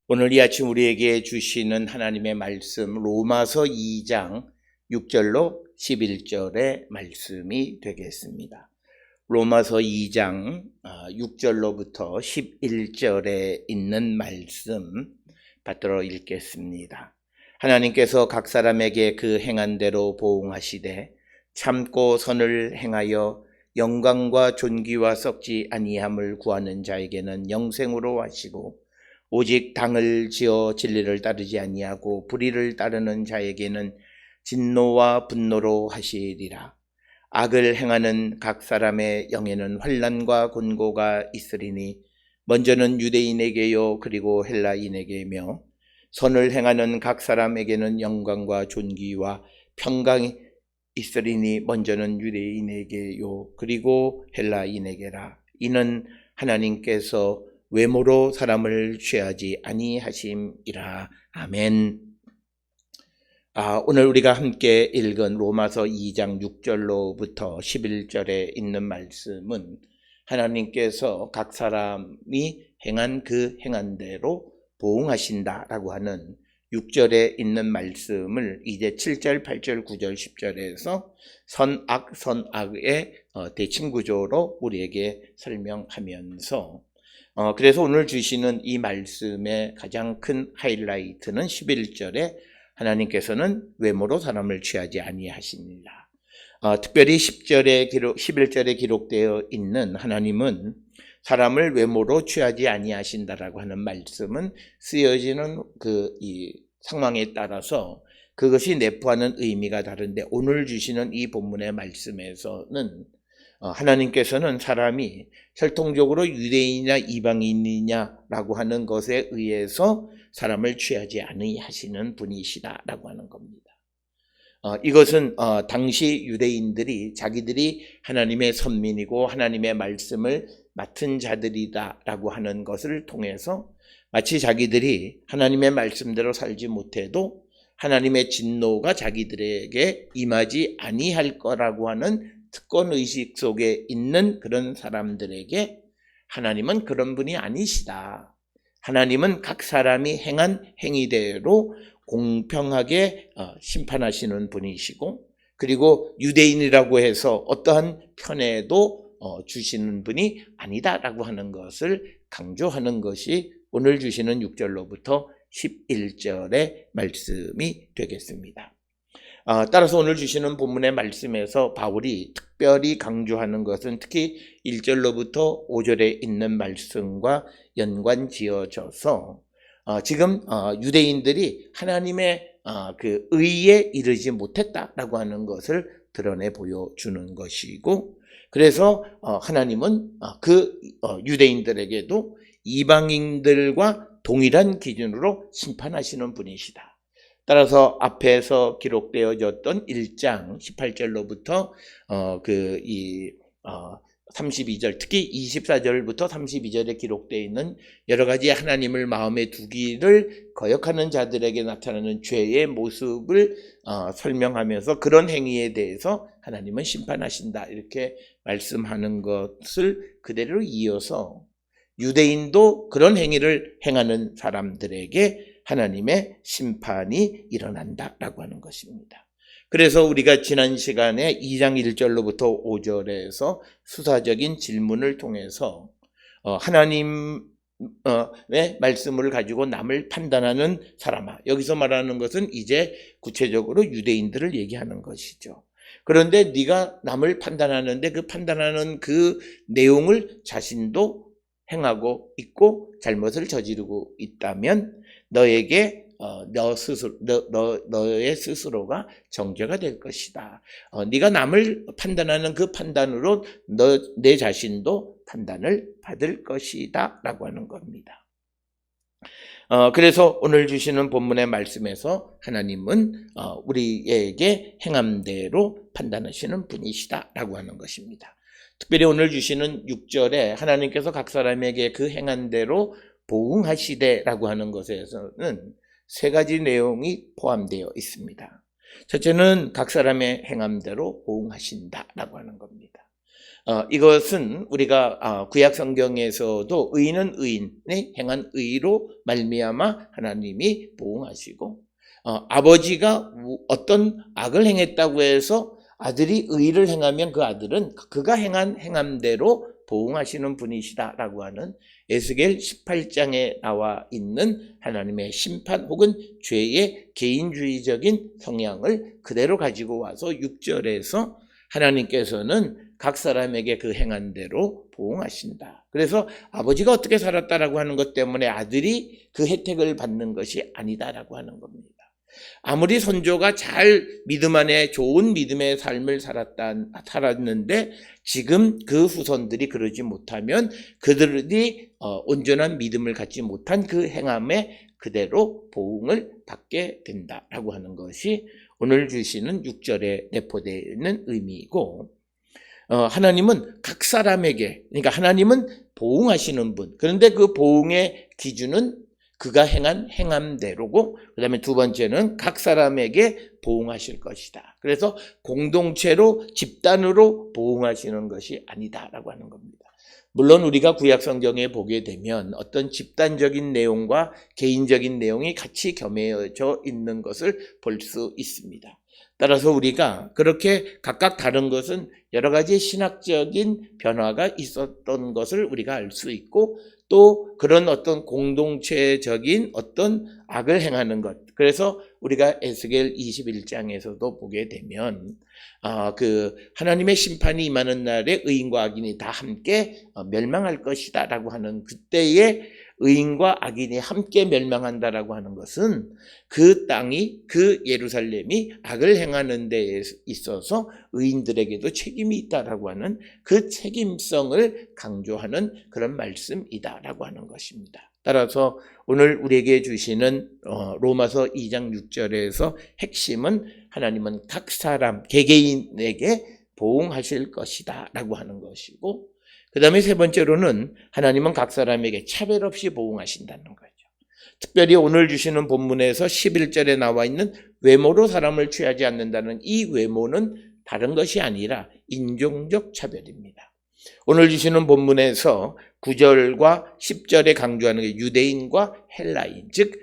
오늘 이 아침 우리에게 주시는 하나님의 말씀 로마서 2장 6절로 11절의 말씀이 되겠습니다. 로마서 2장 6절로부터 11절에 있는 말씀 받들어 읽겠습니다. 하나님께서 각 사람에게 그 행한 대로 보응하시되 참고 선을 행하여 영광과 존귀와 썩지 아니함을 구하는 자에게는 영생으로 하시고 오직 당을 지어 진리를 따르지 아니하고 불의를 따르는 자에게는 진노와 분노로 하시리라. 악을 행하는 각 사람의 영에는 환난과 곤고가 있으리니 먼저는 유대인에게요 그리고 헬라인에게며 선을 행하는 각 사람에게는 영광과 존귀와 평강이 있으리니 먼저는 유대인에게요 그리고 헬라인에게라. 이는 하나님께서 외모로 사람을 취하지 아니하심이라. 아멘. 오늘 우리가 함께 읽은 로마서 2장 6절로부터 11절에 있는 말씀은 하나님께서 각 사람이 행한 그 행한 대로 보응하신다라고 하는 6절에 있는 말씀을 이제 7절, 8절, 9절, 10절에서 선악의 대칭구조로 우리에게 설명하면서 그래서 오늘 주시는 이 말씀의 가장 큰 하이라이트는 11절에 하나님께서는 외모로 사람을 취하지 아니하시니라. 특별히 11절에 기록되어 있는 하나님은 사람을 외모로 취하지 아니하신다라고 하는 말씀은 쓰여지는 이 상황에 따라서 그것이 내포하는 의미가 다른데 오늘 주시는 이 본문의 말씀에서는 하나님께서는 사람이 혈통적으로 유대인이냐 이방인이냐라고 하는 것에 의해서 사람을 취하지 아니하시는 분이시다라고 하는 겁니다. 이것은 당시 유대인들이 자기들이 하나님의 선민이고 하나님의 말씀을 맡은 자들이다라고 하는 것을 통해서 마치 자기들이 하나님의 말씀대로 살지 못해도 하나님의 진노가 자기들에게 임하지 아니할 거라고 하는 특권의식 속에 있는 그런 사람들에게 하나님은 그런 분이 아니시다. 하나님은 각 사람이 행한 행위대로 공평하게 심판하시는 분이시고 그리고 유대인이라고 해서 어떠한 편애도 주시는 분이 아니다라고 하는 것을 강조하는 것이 오늘 주시는 6절로부터 11절의 말씀이 되겠습니다. 따라서 오늘 주시는 본문의 말씀에서 바울이 특별히 강조하는 것은 특히 1절로부터 5절에 있는 말씀과 연관 지어져서 지금 유대인들이 하나님의 그 의에 이르지 못했다라고 하는 것을 드러내 보여주는 것이고 그래서 하나님은 그 유대인들에게도 이방인들과 동일한 기준으로 심판하시는 분이시다. 따라서 앞에서 기록되어졌던 1장 18절로부터 32절 특히 24절부터 32절에 기록되어 있는 여러 가지 하나님을 마음에 두기를 거역하는 자들에게 나타나는 죄의 모습을 설명하면서 그런 행위에 대해서 하나님은 심판하신다 이렇게 말씀하는 것을 그대로 이어서 유대인도 그런 행위를 행하는 사람들에게 하나님의 심판이 일어난다라고 하는 것입니다. 그래서 우리가 지난 시간에 2장 1절로부터 5절에서 수사적인 질문을 통해서 하나님의 말씀을 가지고 남을 판단하는 사람아, 여기서 말하는 것은 이제 구체적으로 유대인들을 얘기하는 것이죠. 그런데 네가 남을 판단하는데 그 판단하는 그 내용을 자신도 행하고 있고 잘못을 저지르고 있다면 너에게 너의 스스로가 정죄가 될 것이다. 네가 남을 판단하는 그 판단으로 내 자신도 판단을 받을 것이다 라고 하는 겁니다. 그래서 오늘 주시는 본문의 말씀에서 하나님은 우리에게 행함대로 판단하시는 분이시다 라고 하는 것입니다. 특별히 오늘 주시는 6절에 하나님께서 각 사람에게 그 행한 대로 보응하시되라고 하는 것에서는 세 가지 내용이 포함되어 있습니다. 첫째는 각 사람의 행함대로 보응하신다라고 하는 겁니다. 이것은 우리가 구약 성경에서도 의인은 의인의 행한 의로 말미암아 하나님이 보응하시고, 아버지가 어떤 악을 행했다고 해서 아들이 의를 행하면 그 아들은 그가 행한 행함대로 보응하시는 분이시다라고 하는 에스겔 18장에 나와 있는 하나님의 심판 혹은 죄의 개인주의적인 성향을 그대로 가지고 와서 6절에서 하나님께서는 각 사람에게 그 행한 대로 보응하신다. 그래서 아버지가 어떻게 살았다라고 하는 것 때문에 아들이 그 혜택을 받는 것이 아니다라고 하는 겁니다. 아무리 선조가 잘 믿음 안에 좋은 믿음의 삶을 살았는데 지금 그 후손들이 그러지 못하면 그들이 온전한 믿음을 갖지 못한 그 행함에 그대로 보응을 받게 된다라고 하는 것이 오늘 주시는 6절에 내포되는 의미이고, 하나님은 각 사람에게, 그러니까 하나님은 보응하시는 분, 그런데 그 보응의 기준은 그가 행한 행함대로고, 그 다음에 두 번째는 각 사람에게 보응하실 것이다. 그래서 공동체로 집단으로 보응하시는 것이 아니다라고 하는 겁니다. 물론 우리가 구약 성경에 보게 되면 어떤 집단적인 내용과 개인적인 내용이 같이 겸해져 있는 것을 볼 수 있습니다. 따라서 우리가 그렇게 각각 다른 것은 여러 가지 신학적인 변화가 있었던 것을 우리가 알 수 있고, 또 그런 어떤 공동체적인 어떤 악을 행하는 것, 그래서 우리가 에스겔 21장에서도 보게 되면 그 하나님의 심판이 임하는 날에 의인과 악인이 다 함께 멸망할 것이다 라고 하는, 그때의 의인과 악인이 함께 멸망한다라고 하는 것은 그 땅이, 그 예루살렘이 악을 행하는 데 있어서 의인들에게도 책임이 있다라고 하는 그 책임성을 강조하는 그런 말씀이다라고 하는 것입니다. 따라서 오늘 우리에게 주시는 로마서 2장 6절에서 핵심은 하나님은 각 사람 개개인에게 보응하실 것이다 라고 하는 것이고, 그 다음에 세 번째로는 하나님은 각 사람에게 차별 없이 보응하신다는 거죠. 특별히 오늘 주시는 본문에서 11절에 나와 있는 외모로 사람을 취하지 않는다는 이 외모는 다른 것이 아니라 인종적 차별입니다. 오늘 주시는 본문에서 9절과 10절에 강조하는 게 유대인과 헬라인, 즉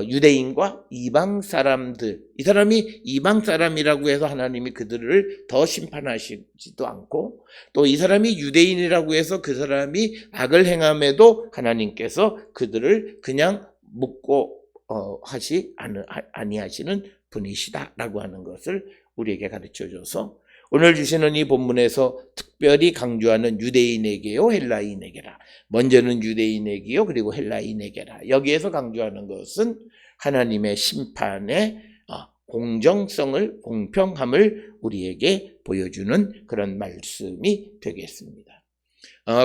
유대인과 이방 사람들, 이 사람이 이방 사람이라고 해서 하나님이 그들을 더 심판하시지도 않고, 또 이 사람이 유대인이라고 해서 그 사람이 악을 행함에도 하나님께서 그들을 그냥 묻고 아니하시는 분이시다라고 하는 것을 우리에게 가르쳐줘서 오늘 주시는 이 본문에서 특별히 강조하는 유대인에게요 헬라인에게라, 먼저는 유대인에게요 그리고 헬라인에게라, 여기에서 강조하는 것은 하나님의 심판의 공정성을, 공평함을 우리에게 보여주는 그런 말씀이 되겠습니다.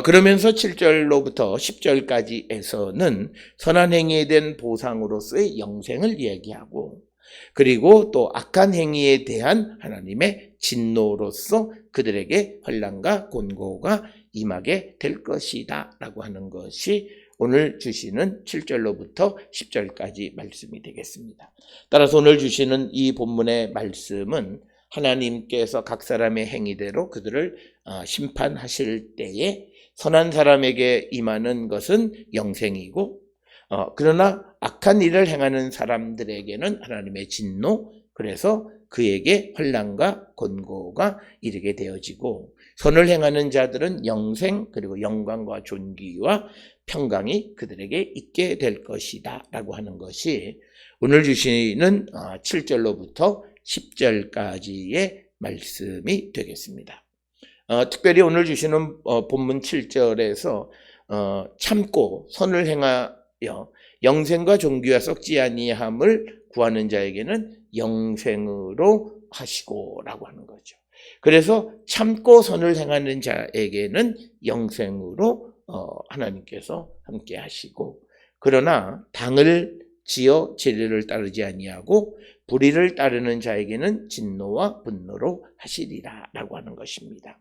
그러면서 7절로부터 10절까지에서는 선한 행위에 대한 보상으로서의 영생을 이야기하고, 그리고 또 악한 행위에 대한 하나님의 진노로서 그들에게 환난과 곤고가 임하게 될 것이다 라고 하는 것이 오늘 주시는 7절로부터 10절까지 말씀이 되겠습니다. 따라서 오늘 주시는 이 본문의 말씀은 하나님께서 각 사람의 행위대로 그들을 심판하실 때에 선한 사람에게 임하는 것은 영생이고, 그러나 악한 일을 행하는 사람들에게는 하나님의 진노, 그래서 그에게 환난과 곤고가 이르게 되어지고, 선을 행하는 자들은 영생, 그리고 영광과 존귀와 평강이 그들에게 있게 될 것이다 라고 하는 것이 오늘 주시는 7절로부터 10절까지의 말씀이 되겠습니다. 특별히 오늘 주시는 본문 7절에서 참고 선을 행하여 영생과 존귀와 썩지 아니함을 구하는 자에게는 영생으로 하시고 라고 하는 거죠. 그래서 참고 선을 행하는 자에게는 영생으로 하나님께서 함께 하시고, 그러나 당을 지어 진리를 따르지 아니하고 불의를 따르는 자에게는 진노와 분노로 하시리라 라고 하는 것입니다.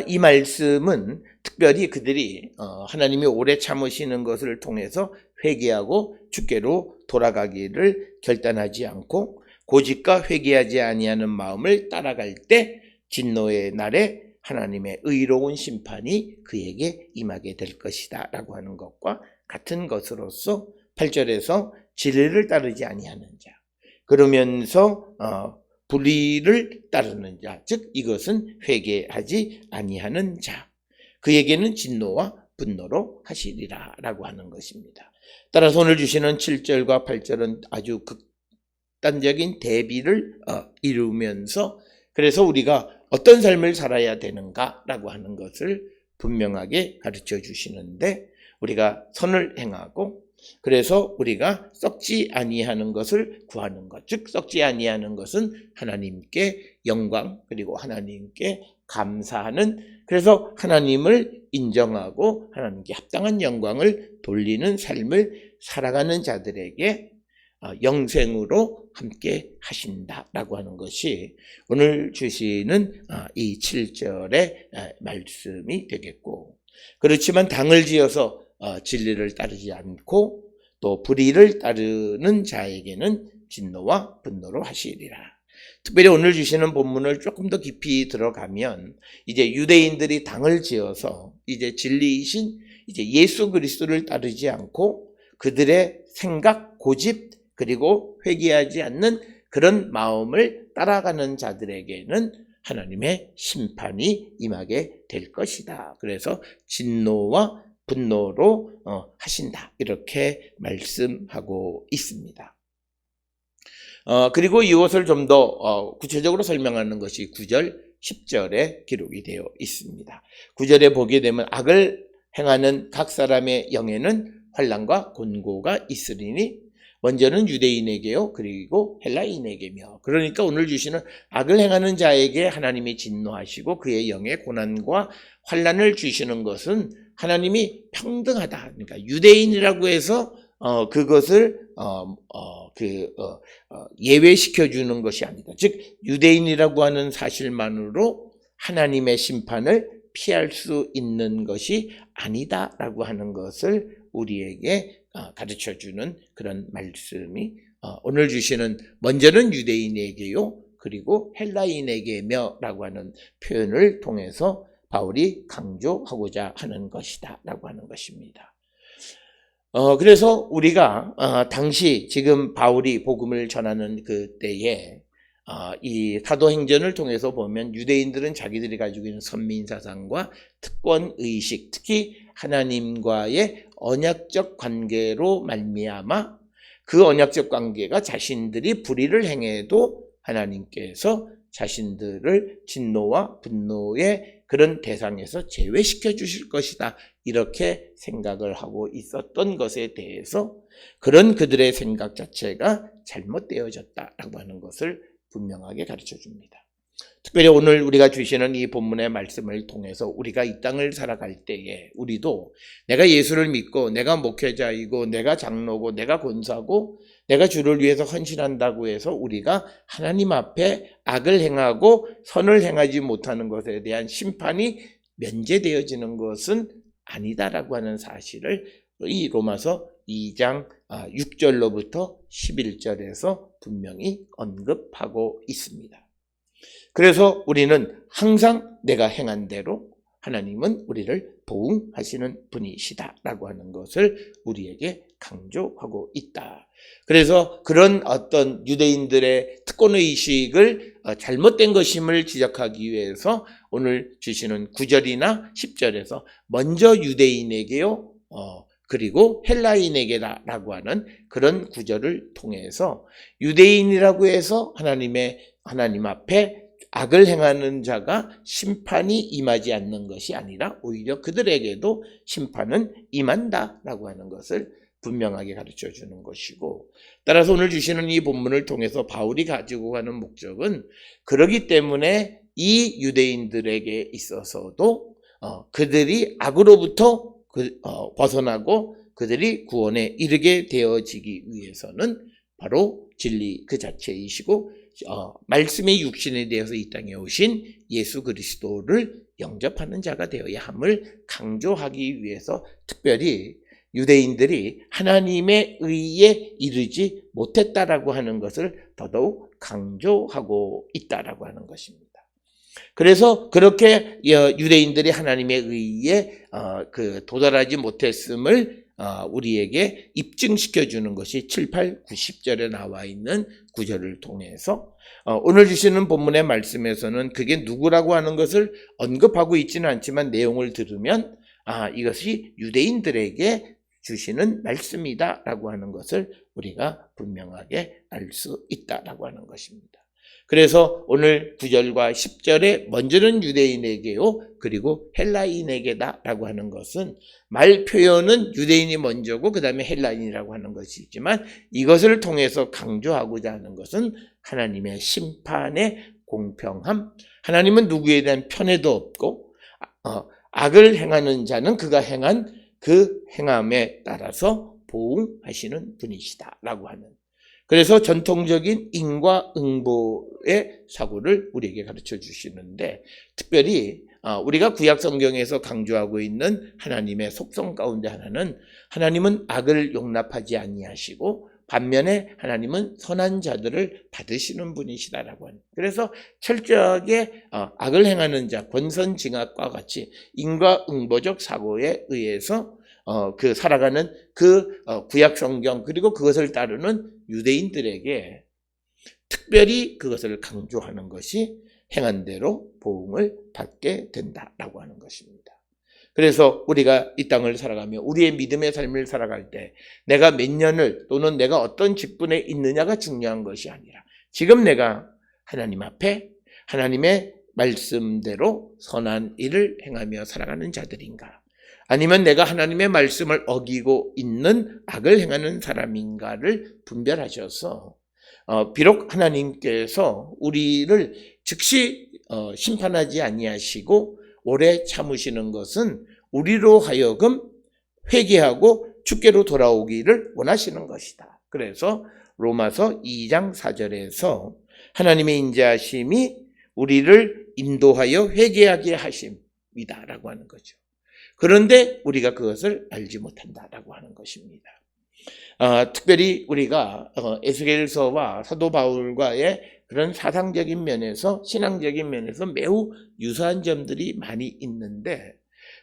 이 말씀은 특별히 그들이 하나님이 오래 참으시는 것을 통해서 회개하고 주께로 돌아가기를 결단하지 않고 고집과 회개하지 아니하는 마음을 따라갈 때 진노의 날에 하나님의 의로운 심판이 그에게 임하게 될 것이다 라고 하는 것과 같은 것으로서 8절에서 진리를 따르지 아니하는 자, 그러면서 불의를 따르는 자, 즉 이것은 회개하지 아니하는 자, 그에게는 진노와 분노로 하시리라 라고 하는 것입니다. 따라서 오늘 주시는 7절과 8절은 아주 극단적인 대비를 이루면서, 그래서 우리가 어떤 삶을 살아야 되는가라고 하는 것을 분명하게 가르쳐 주시는데, 우리가 선을 행하고, 그래서 우리가 썩지 아니하는 것을 구하는 것, 즉 썩지 아니하는 것은 하나님께 영광, 그리고 하나님께 감사하는, 그래서 하나님을 인정하고 하나님께 합당한 영광을 돌리는 삶을 살아가는 자들에게 영생으로 함께 하신다라고 하는 것이 오늘 주시는 이 7절의 말씀이 되겠고, 그렇지만 당을 지어서 진리를 따르지 않고 또 불의를 따르는 자에게는 진노와 분노로 하시리라. 특별히 오늘 주시는 본문을 조금 더 깊이 들어가면 이제 유대인들이 당을 지어서 이제 진리이신 이제 예수 그리스도를 따르지 않고 그들의 생각, 고집, 그리고 회개하지 않는 그런 마음을 따라가는 자들에게는 하나님의 심판이 임하게 될 것이다. 그래서 진노와 분노로 하신다, 이렇게 말씀하고 있습니다. 그리고 이것을 좀 더 구체적으로 설명하는 것이 9절, 10절에 기록이 되어 있습니다. 9절에 보게 되면 악을 행하는 각 사람의 영에는 환난과 곤고가 있으리니 먼저는 유대인에게요, 그리고 헬라인에게며. 그러니까 오늘 주시는 악을 행하는 자에게 하나님이 진노하시고 그의 영에 고난과 환난을 주시는 것은 하나님이 평등하다. 그러니까 유대인이라고 해서 그것을 예외시켜 주는 것이 아니다. 즉 유대인이라고 하는 사실만으로 하나님의 심판을 피할 수 있는 것이 아니다라고 하는 것을 우리에게 가르쳐 주는 그런 말씀이 오늘 주시는 먼저는 유대인에게요, 그리고 헬라인에게며 라고 하는 표현을 통해서 바울이 강조하고자 하는 것이다 라고 하는 것입니다. 그래서 우리가 당시 지금 바울이 복음을 전하는 그때에 이 사도행전을 통해서 보면 유대인들은 자기들이 가지고 있는 선민사상과 특권의식, 특히 하나님과의 언약적 관계로 말미암아 그 언약적 관계가 자신들이 불의를 행해도 하나님께서 자신들을 진노와 분노의 그런 대상에서 제외시켜 주실 것이다, 이렇게 생각을 하고 있었던 것에 대해서 그런 그들의 생각 자체가 잘못되어졌다라고 하는 것을 분명하게 가르쳐 줍니다. 특별히 오늘 우리가 주시는 이 본문의 말씀을 통해서 우리가 이 땅을 살아갈 때에 우리도 내가 예수를 믿고 내가 목회자이고 내가 장로고 내가 권사고 내가 주를 위해서 헌신한다고 해서 우리가 하나님 앞에 악을 행하고 선을 행하지 못하는 것에 대한 심판이 면제되어지는 것은 아니다라고 하는 사실을 이 로마서 2장 6절로부터 11절에서 분명히 언급하고 있습니다. 그래서 우리는 항상 내가 행한 대로 하나님은 우리를 보응하시는 분이시다라고 하는 것을 우리에게 강조하고 있다. 그래서 그런 어떤 유대인들의 특권의식을 잘못된 것임을 지적하기 위해서 오늘 주시는 9절이나 10절에서 먼저 유대인에게요, 그리고 헬라인에게라고 하는 그런 구절을 통해서 유대인이라고 해서 하나님 앞에 악을 행하는 자가 심판이 임하지 않는 것이 아니라 오히려 그들에게도 심판은 임한다라고 하는 것을 분명하게 가르쳐 주는 것이고, 따라서 오늘 주시는 이 본문을 통해서 바울이 가지고 가는 목적은 그러기 때문에 이 유대인들에게 있어서도 그들이 악으로부터 벗어나고 그들이 구원에 이르게 되어지기 위해서는 바로 진리 그 자체이시고 말씀의 육신에 대해서 이 땅에 오신 예수 그리스도를 영접하는 자가 되어야 함을 강조하기 위해서 특별히 유대인들이 하나님의 의에 이르지 못했다라고 하는 것을 더더욱 강조하고 있다라고 하는 것입니다. 그래서 그렇게 유대인들이 하나님의 의에 도달하지 못했음을 우리에게 입증시켜 주는 것이 7, 8, 90절에 나와 있는 구절을 통해서 오늘 주시는 본문의 말씀에서는 그게 누구라고 하는 것을 언급하고 있지는 않지만 내용을 들으면 이것이 유대인들에게 주시는 말씀이다라고 하는 것을 우리가 분명하게 알 수 있다라고 하는 것입니다. 그래서 오늘 9절과 10절에 먼저는 유대인에게요, 그리고 헬라인에게다라고 하는 것은 말 표현은 유대인이 먼저고 그 다음에 헬라인이라고 하는 것이지만 이것을 통해서 강조하고자 하는 것은 하나님의 심판의 공평함, 하나님은 누구에 대한 편애도 없고 악을 행하는 자는 그가 행한 그 행함에 따라서 보응하시는 분이시다라고 하는, 그래서 전통적인 인과응보의 사고를 우리에게 가르쳐 주시는데, 특별히 우리가 구약 성경에서 강조하고 있는 하나님의 속성 가운데 하나는 하나님은 악을 용납하지 아니하시고 반면에 하나님은 선한 자들을 받으시는 분이시다라고 하는, 그래서 철저하게 악을 행하는 자, 권선징악과 같이 인과응보적 사고에 의해서 살아가는 구약 성경 그리고 그것을 따르는 유대인들에게 특별히 그것을 강조하는 것이 행한 대로 보응을 받게 된다라고 하는 것입니다. 그래서 우리가 이 땅을 살아가며 우리의 믿음의 삶을 살아갈 때 내가 몇 년을 또는 내가 어떤 직분에 있느냐가 중요한 것이 아니라 지금 내가 하나님 앞에 하나님의 말씀대로 선한 일을 행하며 살아가는 자들인가, 아니면 내가 하나님의 말씀을 어기고 있는 악을 행하는 사람인가를 분별하셔서 비록 하나님께서 우리를 즉시 심판하지 아니하시고 오래 참으시는 것은 우리로 하여금 회개하고 주께로 돌아오기를 원하시는 것이다. 그래서 로마서 2장 4절에서 하나님의 인자하심이 우리를 인도하여 회개하게 하심이다라고 하는 거죠. 그런데 우리가 그것을 알지 못한다라고 하는 것입니다. 특별히 우리가 에스겔서와 사도 바울과의 그런 사상적인 면에서, 신앙적인 면에서 매우 유사한 점들이 많이 있는데,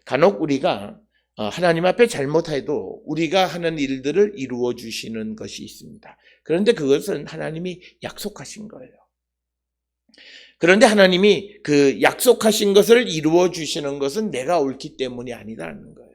간혹 우리가 하나님 앞에 잘못해도 우리가 하는 일들을 이루어 주시는 것이 있습니다. 그런데 그것은 하나님이 약속하신 거예요. 그런데 하나님이 그 약속하신 것을 이루어 주시는 것은 내가 옳기 때문이 아니라는 거예요.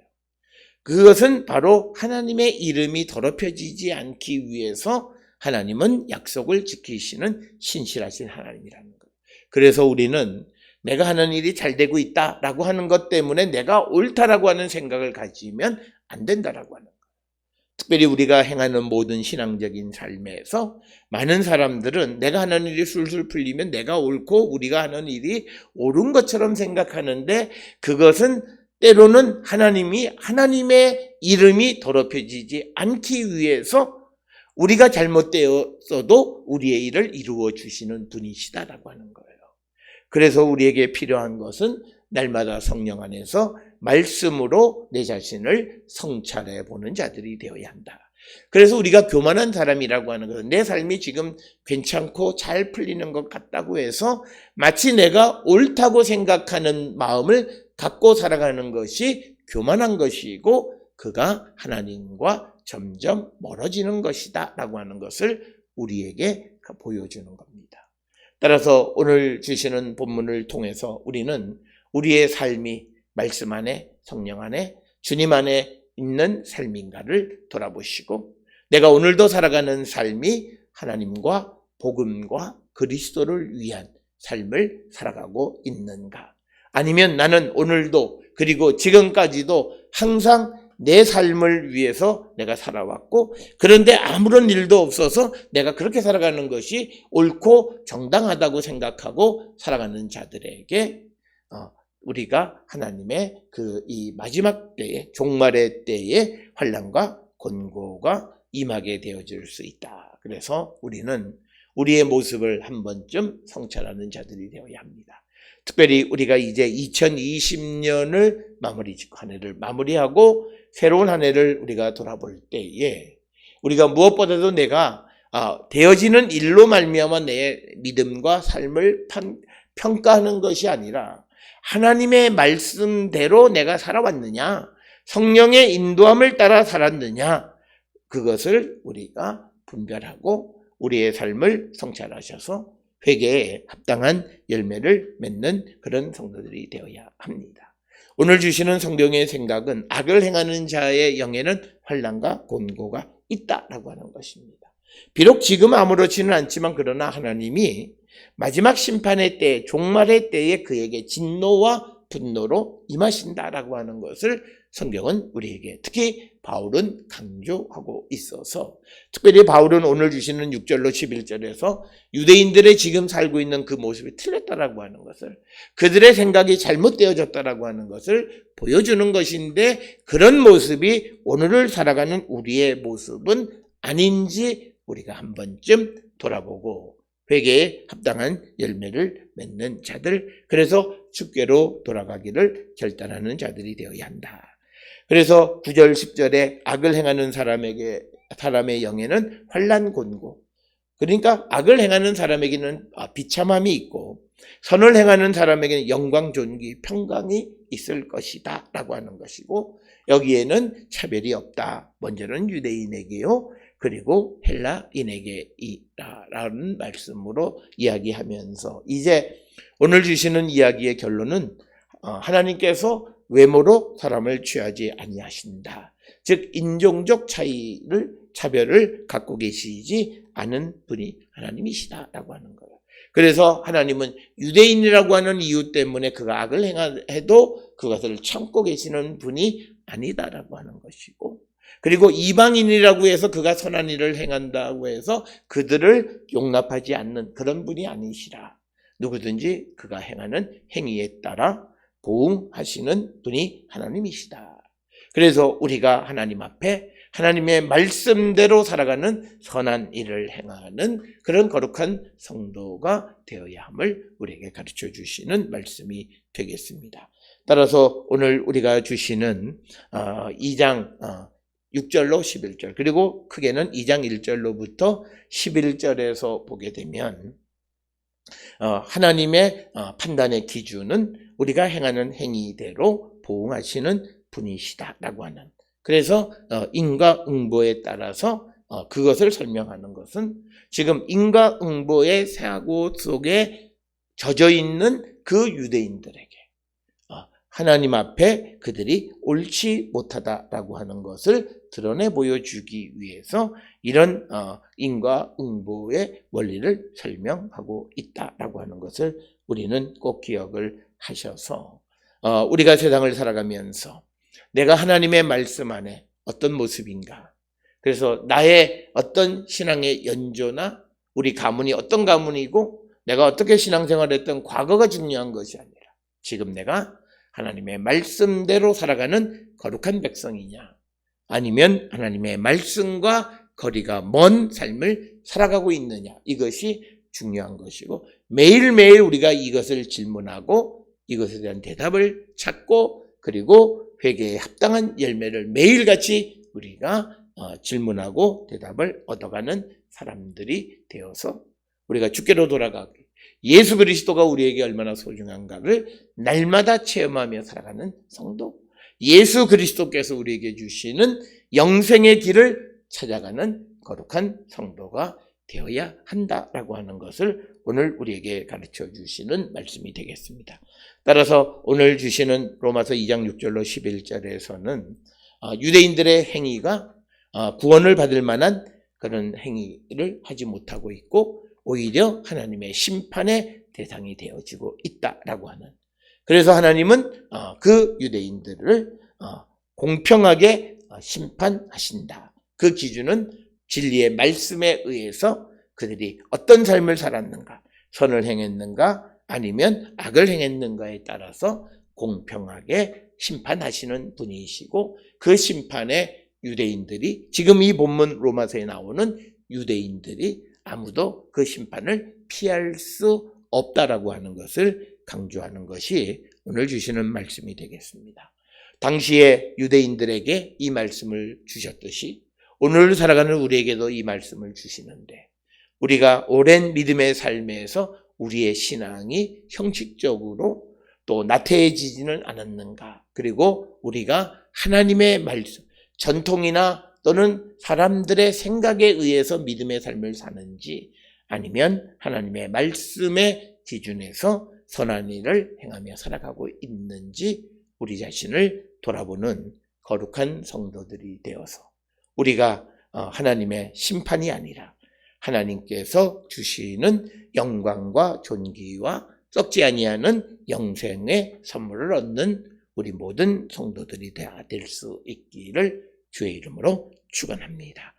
그것은 바로 하나님의 이름이 더럽혀지지 않기 위해서 하나님은 약속을 지키시는 신실하신 하나님이라는 거예요. 그래서 우리는 내가 하는 일이 잘 되고 있다라고 하는 것 때문에 내가 옳다라고 하는 생각을 가지면 안 된다라고 하는 거예요. 특별히 우리가 행하는 모든 신앙적인 삶에서 많은 사람들은 내가 하는 일이 술술 풀리면 내가 옳고 우리가 하는 일이 옳은 것처럼 생각하는데, 그것은 때로는 하나님의 이름이 더럽혀지지 않기 위해서 우리가 잘못되었어도 우리의 일을 이루어 주시는 분이시다라고 하는 거예요. 그래서 우리에게 필요한 것은 날마다 성령 안에서 말씀으로 내 자신을 성찰해 보는 자들이 되어야 한다. 그래서 우리가 교만한 사람이라고 하는 것은 내 삶이 지금 괜찮고 잘 풀리는 것 같다고 해서 마치 내가 옳다고 생각하는 마음을 갖고 살아가는 것이 교만한 것이고 그가 하나님과 점점 멀어지는 것이다 라고 하는 것을 우리에게 보여주는 겁니다. 따라서 오늘 주시는 본문을 통해서 우리는 우리의 삶이 말씀 안에, 성령 안에, 주님 안에 있는 삶인가를 돌아보시고, 내가 오늘도 살아가는 삶이 하나님과 복음과 그리스도를 위한 삶을 살아가고 있는가, 아니면 나는 오늘도 그리고 지금까지도 항상 내 삶을 위해서 내가 살아왔고, 그런데 아무런 일도 없어서 내가 그렇게 살아가는 것이 옳고 정당하다고 생각하고 살아가는 자들에게 우리가 하나님의 이 마지막 때에, 종말의 때에 환난과 곤고가 임하게 되어질 수 있다. 그래서 우리는 우리의 모습을 한 번쯤 성찰하는 자들이 되어야 합니다. 특별히 우리가 이제 2020년을 마무리 짓고 한 해를 마무리하고 새로운 한 해를 우리가 돌아볼 때에 우리가 무엇보다도 내가 되어지는 일로 말미암아 내 믿음과 삶을 평가하는 것이 아니라 하나님의 말씀대로 내가 살아왔느냐, 성령의 인도함을 따라 살았느냐, 그것을 우리가 분별하고 우리의 삶을 성찰하셔서 회개에 합당한 열매를 맺는 그런 성도들이 되어야 합니다. 오늘 주시는 성경의 생각은 악을 행하는 자의 영에는 환난과 곤고가 있다라고 하는 것입니다. 비록 지금 아무렇지는 않지만 그러나 하나님이 마지막 심판의 때, 종말의 때에 그에게 진노와 분노로 임하신다라고 하는 것을 성경은 우리에게, 특히 바울은 강조하고 있어서, 특별히 바울은 오늘 주시는 6절로 11절에서 유대인들의 지금 살고 있는 그 모습이 틀렸다라고 하는 것을, 그들의 생각이 잘못되어졌다라고 하는 것을 보여주는 것인데, 그런 모습이 오늘을 살아가는 우리의 모습은 아닌지 우리가 한 번쯤 돌아보고 회개에 합당한 열매를 맺는 자들, 그래서 주께로 돌아가기를 결단하는 자들이 되어야 한다. 그래서 9절 10절에 악을 행하는 사람의 영에는 환난 곤고, 그러니까 악을 행하는 사람에게는 비참함이 있고 선을 행하는 사람에게는 영광 존귀 평강이 있을 것이다 라고 하는 것이고, 여기에는 차별이 없다. 먼저는 유대인에게요, 그리고 헬라인에게라는 말씀으로 이야기하면서, 이제 오늘 주시는 이야기의 결론은 하나님께서 외모로 사람을 취하지 아니하신다. 즉 인종적 차별을 갖고 계시지 않은 분이 하나님이시다라고 하는 거예요. 그래서 하나님은 유대인이라고 하는 이유 때문에 그가 악을 행해도 그것을 참고 계시는 분이 아니다라고 하는 것이고, 그리고 이방인이라고 해서 그가 선한 일을 행한다고 해서 그들을 용납하지 않는 그런 분이 아니시라. 누구든지 그가 행하는 행위에 따라 보응하시는 분이 하나님이시다. 그래서 우리가 하나님 앞에 하나님의 말씀대로 살아가는 선한 일을 행하는 그런 거룩한 성도가 되어야 함을 우리에게 가르쳐 주시는 말씀이 되겠습니다. 따라서 오늘 우리가 주시는 2장 6절로 11절, 그리고 크게는 2장 1절로부터 11절에서 보게 되면 하나님의 판단의 기준은 우리가 행하는 행위대로 보응하시는 분이시다라고 하는, 그래서 인과응보에 따라서 그것을 설명하는 것은 지금 인과응보의 사고 속에 젖어 있는 그 유대인들에게 하나님 앞에 그들이 옳지 못하다라고 하는 것을 드러내 보여주기 위해서 이런 인과응보의 원리를 설명하고 있다라고 하는 것을 우리는 꼭 기억을 하셔서 우리가 세상을 살아가면서 내가 하나님의 말씀 안에 어떤 모습인가, 그래서 나의 어떤 신앙의 연조나 우리 가문이 어떤 가문이고 내가 어떻게 신앙생활을 했던 과거가 중요한 것이 아니라 지금 내가 하나님의 말씀대로 살아가는 거룩한 백성이냐, 아니면 하나님의 말씀과 거리가 먼 삶을 살아가고 있느냐, 이것이 중요한 것이고, 매일매일 우리가 이것을 질문하고 이것에 대한 대답을 찾고, 그리고 회개에 합당한 열매를 매일같이 우리가 질문하고 대답을 얻어가는 사람들이 되어서 우리가 주께로 돌아가기, 예수 그리스도가 우리에게 얼마나 소중한가를 날마다 체험하며 살아가는 성도, 예수 그리스도께서 우리에게 주시는 영생의 길을 찾아가는 거룩한 성도가 되어야 한다라고 하는 것을 오늘 우리에게 가르쳐 주시는 말씀이 되겠습니다. 따라서 오늘 주시는 로마서 2장 6절로 11절에서는 유대인들의 행위가 구원을 받을 만한 그런 행위를 하지 못하고 있고 오히려 하나님의 심판의 대상이 되어지고 있다라고 하는, 그래서 하나님은 그 유대인들을 공평하게 심판하신다. 그 기준은 진리의 말씀에 의해서 그들이 어떤 삶을 살았는가, 선을 행했는가 아니면 악을 행했는가에 따라서 공평하게 심판하시는 분이시고, 그 심판에 유대인들이, 지금 이 본문 로마서에 나오는 유대인들이 아무도 그 심판을 피할 수 없다라고 하는 것을 강조하는 것이 오늘 주시는 말씀이 되겠습니다. 당시에 유대인들에게 이 말씀을 주셨듯이 오늘 살아가는 우리에게도 이 말씀을 주시는데, 우리가 오랜 믿음의 삶에서 우리의 신앙이 형식적으로 또 나태해지지는 않았는가? 그리고 우리가 하나님의 말씀, 전통이나 또는 사람들의 생각에 의해서 믿음의 삶을 사는지 아니면 하나님의 말씀의 기준에서 선한 일을 행하며 살아가고 있는지 우리 자신을 돌아보는 거룩한 성도들이 되어서 우리가 하나님의 심판이 아니라 하나님께서 주시는 영광과 존귀와 썩지 아니하는 영생의 선물을 얻는 우리 모든 성도들이 될 수 있기를 주의 이름으로 축원합니다.